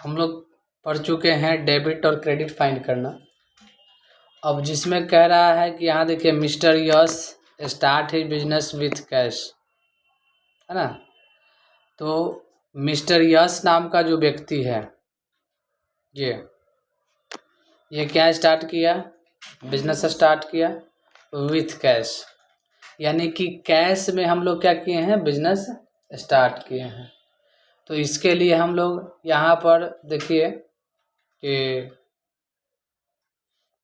हम लोग पढ़ चुके हैं डेबिट और क्रेडिट फाइंड करना। अब जिसमें कह रहा है कि यहाँ देखिए mister Yash start his business with cash, है ना। तो मिस्टर यश नाम का जो व्यक्ति है ये क्या स्टार्ट किया, बिजनेस स्टार्ट किया विथ कैश, यानी कि कैश में हम लोग क्या किए हैं, बिजनेस स्टार्ट किए हैं। तो इसके लिए हम लोग यहाँ पर देखिए कि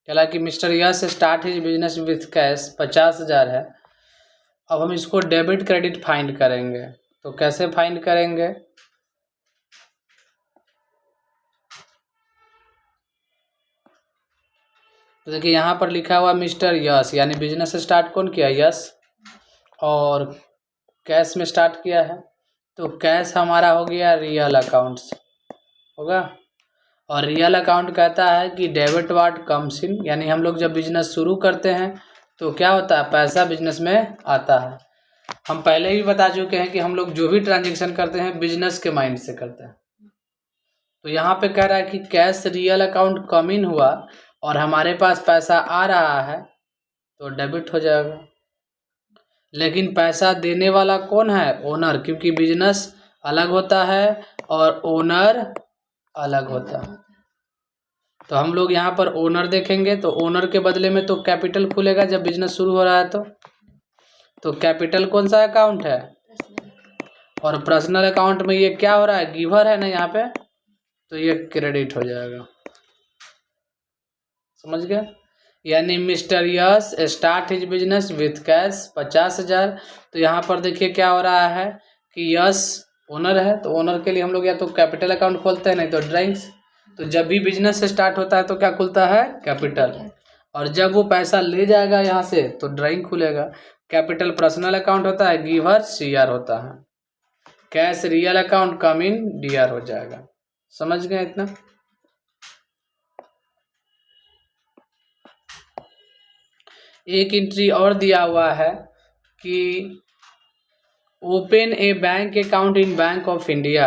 चला कि mister Yash start his business with cash 50,000 है। अब हम इसको डेबिट क्रेडिट फाइंड करेंगे, तो कैसे फाइंड करेंगे, तो देखिए यहाँ पर लिखा हुआ मिस्टर यश, यानी बिजनेस स्टार्ट कौन किया, यश, और कैश में स्टार्ट किया है। तो कैश हमारा हो गया रियल अकाउंट्स होगा, और रियल अकाउंट कहता है कि डेबिट वाट कम्स इन, यानी हम लोग जब बिजनेस शुरू करते हैं तो क्या होता है, पैसा बिजनेस में आता है। हम पहले ही बता चुके हैं कि हम लोग जो भी ट्रांजेक्शन करते हैं बिजनेस के माइंड से करते हैं। तो यहाँ पे कह रहा है कि कैश रियल अकाउंट कम इन हुआ और हमारे पास पैसा आ रहा है तो डेबिट हो जाएगा। लेकिन पैसा देने वाला कौन है, ओनर, क्योंकि बिजनेस अलग होता है और ओनर अलग होता है। तो हम लोग यहाँ पर ओनर देखेंगे, तो ओनर के बदले में तो कैपिटल खुलेगा जब बिजनेस शुरू हो रहा है। तो कैपिटल कौन सा अकाउंट है, और पर्सनल अकाउंट में ये क्या हो रहा है, गिवर है ना यहाँ पे, तो ये क्रेडिट हो जाएगा। समझ गए, यानी mister Yash start his business with cash 50,000। तो यहाँ पर देखिए क्या हो रहा है कि यश ओनर है, तो ओनर के लिए हम लोग या तो कैपिटल अकाउंट खोलते हैं, नहीं तो ड्राइंग्स। तो जब भी बिजनेस स्टार्ट होता है तो क्या खुलता है, कैपिटल, और जब वो पैसा ले जाएगा यहाँ से तो ड्राइंग खुलेगा। कैपिटल पर्सनल अकाउंट होता है, गिवर सीआर होता है, कैश रियल अकाउंट कम इन डीआर हो जाएगा। समझ गए इतना। एक एंट्री और दिया हुआ है कि open A bank account in bank of India,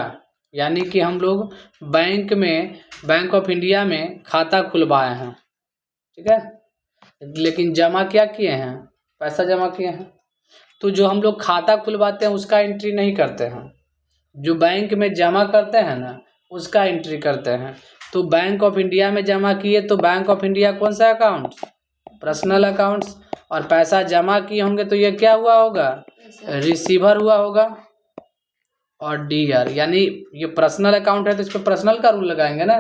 यानी कि हम लोग बैंक में, बैंक ऑफ इंडिया में खाता खुलवाए हैं, ठीक है, लेकिन जमा क्या किए हैं, पैसा जमा किए हैं। तो जो हम लोग खाता खुलवाते हैं उसका एंट्री नहीं करते हैं, जो बैंक में जमा करते हैं ना उसका एंट्री करते हैं। तो बैंक ऑफ इंडिया में जमा किए तो बैंक ऑफ इंडिया कौन सा अकाउंट, पर्सनल अकाउंट्स, और पैसा जमा किए होंगे तो ये क्या हुआ होगा, रिसीवर हुआ होगा। और डीआर, यानी ये पर्सनल अकाउंट है तो इस पर पर्सनल का रूल लगाएंगे ना।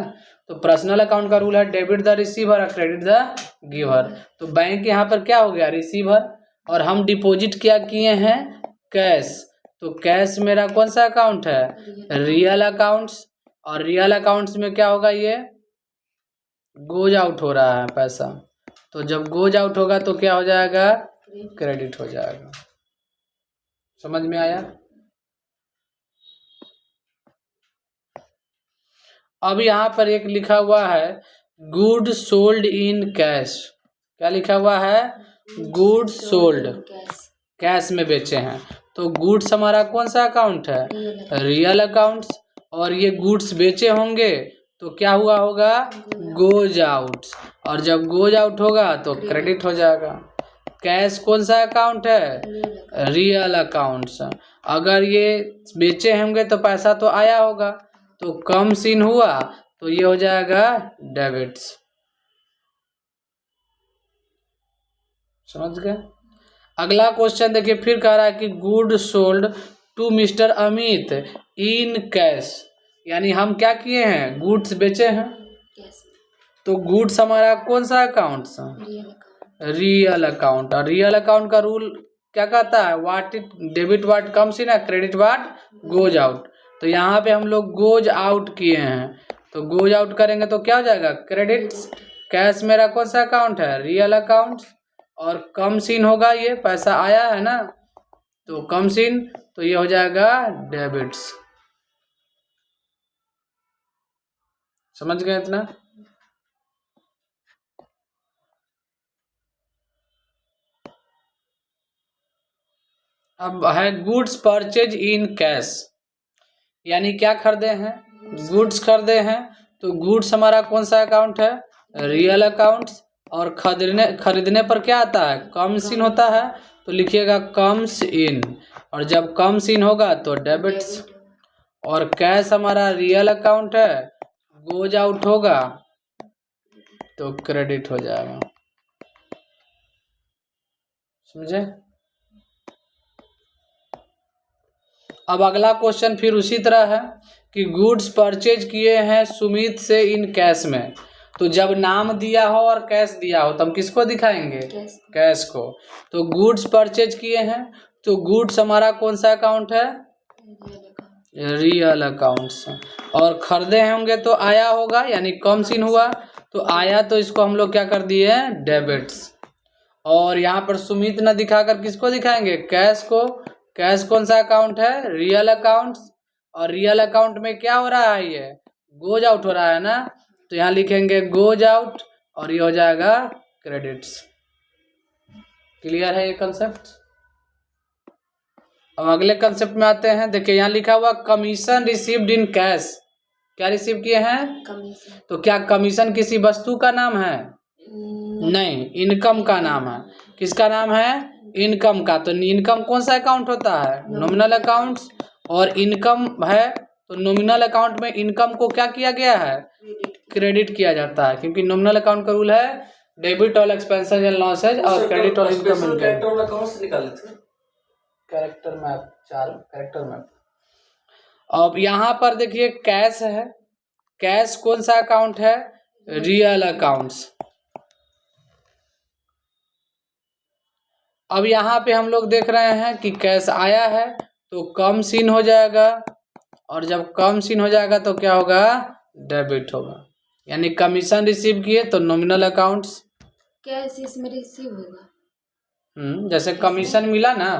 तो पर्सनल अकाउंट का रूल है डेबिट द रिसीवर और क्रेडिट द गिवर। तो बैंक यहाँ पर क्या हो गया, रिसीवर, और हम डिपॉजिट क्या किए हैं, कैश। तो कैश मेरा कौन सा अकाउंट है, रियल अकाउंट्स, और रियल अकाउंट्स में क्या होगा, ये गोज आउट हो रहा है पैसा। तो जब गोज आउट होगा तो क्या हो जाएगा, क्रेडिट हो जाएगा। समझ में आया। अब यहाँ पर एक लिखा हुआ है गुड सोल्ड इन कैश, क्या लिखा हुआ है, गुड सोल्ड, कैश में बेचे हैं। तो गुड्स हमारा कौन सा अकाउंट है, रियल अकाउंट्स, और ये गुड्स बेचे होंगे तो क्या हुआ होगा, गोज आउट, और जब गोज आउट होगा तो क्रेडिट हो जाएगा। कैश कौन सा अकाउंट है, रियल अकाउंट्स, अगर ये बेचे होंगे तो पैसा तो आया होगा, तो कम सीन हुआ तो ये हो जाएगा डेबिट्स। समझ गए। अगला क्वेश्चन देखिए, फिर कह रहा है कि good sold to mister Amit in cash, यानी हम क्या किए हैं, गुड्स बेचे हैं। तो गुड्स हमारा कौन सा अकाउंट, रियल अकाउंट, और रियल अकाउंट का रूल क्या कहता है, what it debit watt comes in, credit what goes out. तो यहाँ पे हम लोग गोज आउट किए हैं, तो गोज आउट करेंगे तो क्या हो जाएगा, क्रेडिट। कैश मेरा कौन सा अकाउंट है, रियल अकाउंट, और कम सीन होगा, ये पैसा आया है ना, तो कम सीन, तो ये हो जाएगा डेबिट्स। समझ गए इतना। अब है गुड्स परचेज इन कैश, यानी क्या खरीदे हैं, गुड्स खरीदे हैं तो गुड्स हमारा कौन सा अकाउंट है, रियल अकाउंट्स। और खरीदने पर क्या आता है, कम्स इन होता है, तो लिखिएगा कम्स इन। और जब कम्स इन होगा तो डेबिट्स। और कैश हमारा रियल अकाउंट है, गोज आउट होगा तो क्रेडिट हो जाएगा। समझे। अब अगला क्वेश्चन फिर उसी तरह है कि गुड्स परचेज किए हैं सुमित से इन कैश में। तो जब नाम दिया हो और कैश दिया हो तो हम किसको दिखाएंगे, कैश को। तो गुड्स परचेज किए हैं तो गुड्स हमारा कौन सा अकाउंट है, रियल अकाउंट्स। और खरीदे होंगे तो आया होगा, यानी कम सीन हुआ तो आया, तो इसको हम लोग क्या कर दिए, डेबिट्स। और यहाँ पर सुमित न दिखाकर किसको दिखाएंगे, कैश को। कैश कौन सा अकाउंट है, रियल अकाउंट्स। और रियल अकाउंट में क्या हो रहा है, ये गोज आउट हो रहा है ना, तो यहाँ लिखेंगे गोज आउट और ये हो जाएगा क्रेडिट्स। क्लियर है ये कंसेप्ट। अब अगले कंसेप्ट में आते हैं। देखिए यहाँ लिखा हुआ कमीशन रिसीव्ड इन कैश। क्या रिसीव किए हैं, कमीशन। तो क्या कमीशन किसी वस्तु का नाम है, नहीं, इनकम का नाम है। किसका नाम है, इनकम का। तो इनकम कौन सा अकाउंट होता है, नॉमिनल अकाउंट्स। और इनकम है तो नॉमिनल अकाउंट में इनकम को क्या किया गया है, क्रेडिट किया जाता है, क्योंकि नॉमिनल अकाउंट का रूल है debit all expenses and losses और credit all income and gain. Character map, 4 character map. अब यहाँ पर देखिए कैश है, कैश कौन सा अकाउंट है, रियल अकाउंट्स। अब यहाँ पे हम लोग देख रहे हैं कि कैश आया है तो कम सीन हो जाएगा, और जब कम सीन हो जाएगा तो क्या होगा, डेबिट होगा। यानी कमीशन रिसीव किए तो नॉमिनल अकाउंट्स, कैश इसमें रिसीव होगा। जैसे कमीशन मिला ना,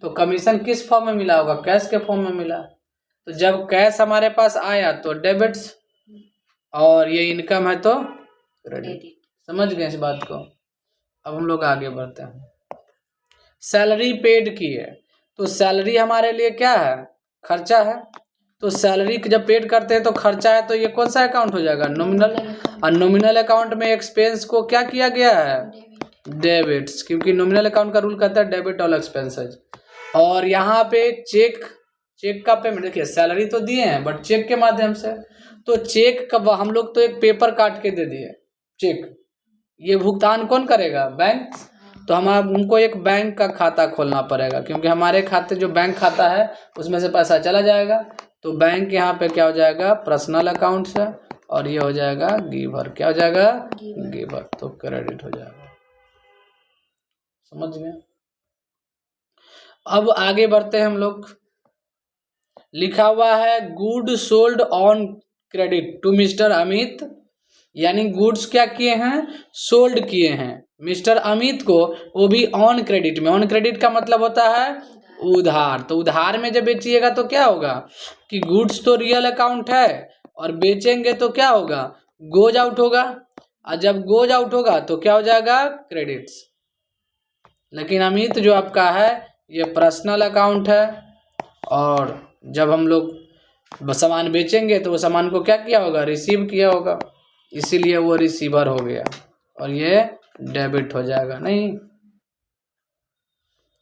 तो कमीशन किस फॉर्म में मिला होगा, कैश के फॉर्म में मिला। तो जब कैश हमारे पास आया तो डेबिट्स, और ये इनकम है तो क्रेडिट। समझ गए इस बात को। अब हम लोग आगे बढ़ते हैं। सैलरी पेड की है, तो सैलरी हमारे लिए क्या है, खर्चा है। तो सैलरी जब पेड करते हैं तो खर्चा है, तो ये कौन सा अकाउंट हो जाएगा, नॉमिनल। और नॉमिनल अकाउंट में एक्सपेंस को क्या किया गया है, डेबिट्स, क्योंकि नॉमिनल अकाउंट का रूल कहता है डेबिट ऑल एक्सपेंसेस। और यहाँ पे चेक का पेमेंट, देखिए सैलरी तो दिए हैं बट चेक के माध्यम से। तो चेक का हम लोग तो एक पेपर काट के दे दिए चेक, ये भुगतान कौन करेगा, बैंक। तो हमको एक बैंक का खाता खोलना पड़ेगा, क्योंकि हमारे खाते जो बैंक खाता है उसमें से पैसा चला जाएगा। तो बैंक यहाँ पे क्या हो जाएगा, पर्सनल अकाउंट है, और ये हो जाएगा गिवर। क्या हो जाएगा, गिवर, तो क्रेडिट हो जाएगा। समझ गए। अब आगे बढ़ते हैं हम लोग। लिखा हुआ है good sold on credit to mister Amit, यानी गुड्स क्या किए हैं, सोल्ड किए हैं मिस्टर अमित को, वो भी ऑन क्रेडिट में। ऑन क्रेडिट का मतलब होता है उधार। तो उधार में जब बेचिएगा तो क्या होगा कि गुड्स तो रियल अकाउंट है, और बेचेंगे तो क्या होगा, गोज आउट होगा। और जब गोज आउट होगा तो क्या हो जाएगा, क्रेडिट्स। लेकिन अमित जो आपका है ये पर्सनल अकाउंट है, और जब हम लोग सामान बेचेंगे तो वो सामान को क्या किया होगा, रिसीव किया होगा, इसीलिए वो रिसीवर हो गया, और ये डेबिट हो जाएगा। नहीं,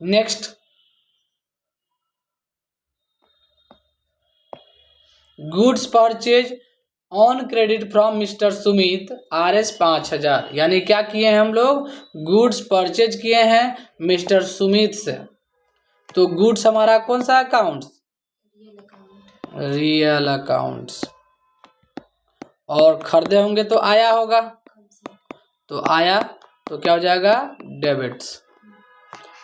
next, goods purchase on credit from mister Sumit RS 5000, यानी क्या किए हैं हम लोग, गुड्स परचेज किए हैं मिस्टर सुमित से। तो गुड्स हमारा कौन सा अकाउंट, रियल अकाउंट्स। और खरीदे होंगे तो आया होगा, तो आया तो क्या हो जाएगा, डेबिट्स।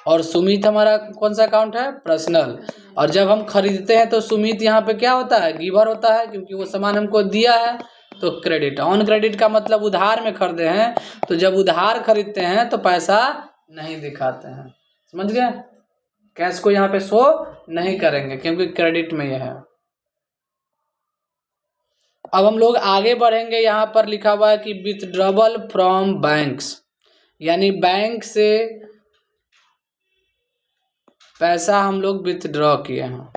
और सुमित हमारा कौन सा अकाउंट है, पर्सनल। और जब हम खरीदते हैं तो सुमित यहाँ पे क्या होता है, गिवर होता है, क्योंकि वो सामान हमको दिया है, तो क्रेडिट। ऑन क्रेडिट का मतलब उधार में खरीदे हैं, तो जब उधार खरीदते हैं तो पैसा नहीं दिखाते हैं। समझ गए, कैश को यहाँ पे शो नहीं करेंगे क्योंकि क्रेडिट में यह है। अब हम लोग आगे बढ़ेंगे। यहाँ पर लिखा हुआ है कि विथड्रॉवल फ्रॉम बैंक्स, यानी बैंक से पैसा हम लोग विथड्रॉ किए हैं।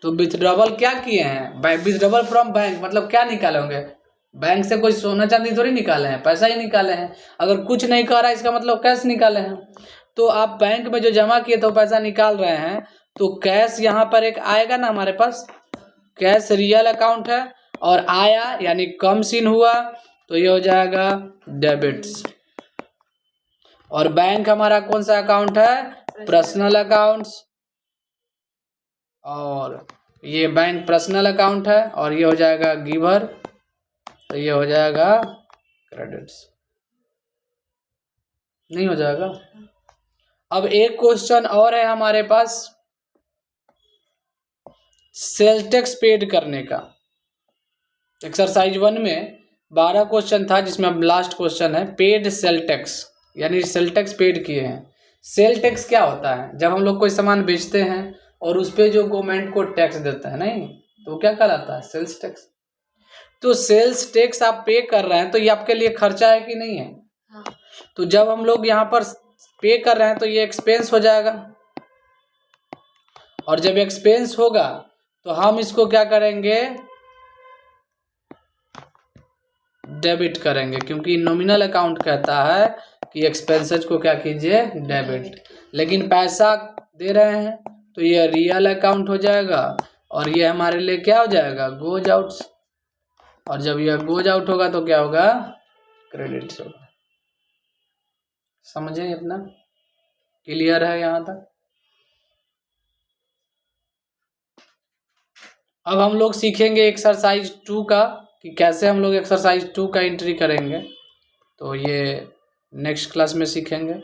तो विथड्रॉवल क्या किए हैं, विथड्रॉवल फ्रॉम बैंक मतलब क्या निकाले होंगे, बैंक से कोई सोना चांदी थोड़ी निकाले हैं, पैसा ही निकाले हैं। अगर कुछ नहीं कह रहा है इसका मतलब कैश निकाले हैं। तो आप बैंक में जो जमा किए तो पैसा निकाल रहे हैं, तो कैश यहाँ पर एक आएगा ना हमारे पास, कैश रियल अकाउंट है और आया यानी कम सीन हुआ तो ये हो जाएगा डेबिट्स। और बैंक हमारा कौन सा अकाउंट है, पर्सनल अकाउंट्स, और ये बैंक पर्सनल अकाउंट है और ये हो जाएगा गिवर, तो ये हो जाएगा क्रेडिट्स, नहीं हो जाएगा। अब एक क्वेश्चन और है हमारे पास सेल्स टैक्स पेड करने का। एक्सरसाइज 1 में 12 क्वेश्चन था जिसमें अब लास्ट क्वेश्चन है पेड सेल टैक्स, यानी सेल टैक्स पेड किए हैं। सेल टैक्स क्या होता है, जब हम लोग कोई सामान बेचते हैं और उस पर जो गवर्नमेंट को टैक्स देता है नहीं, तो क्या कहलाता है, सेल्स टैक्स। तो सेल्स टैक्स आप पे कर रहे हैं तो ये आपके लिए खर्चा है कि नहीं है। हाँ। तो जब हम लोग यहाँ पर पे कर रहे हैं तो ये एक्सपेंस हो जाएगा, और जब एक्सपेंस होगा तो हम इसको क्या करेंगे, डेबिट करेंगे, क्योंकि नॉमिनल अकाउंट कहता है कि एक्सपेंसेस को क्या कीजिए, डेबिट। लेकिन पैसा दे रहे हैं तो ये रियल अकाउंट हो जाएगा और ये हमारे लिए क्या हो जाएगा, गोज आउट। और जब यह गोज आउट होगा तो क्या होगा, क्रेडिट्स होगा। समझे, इतना क्लियर है यहाँ तक। अब हम लोग सीखेंगे एक्सरसाइज 2 का कि कैसे हम लोग एक्सरसाइज 2 का एंट्री करेंगे, तो ये नेक्स्ट क्लास में सीखेंगे।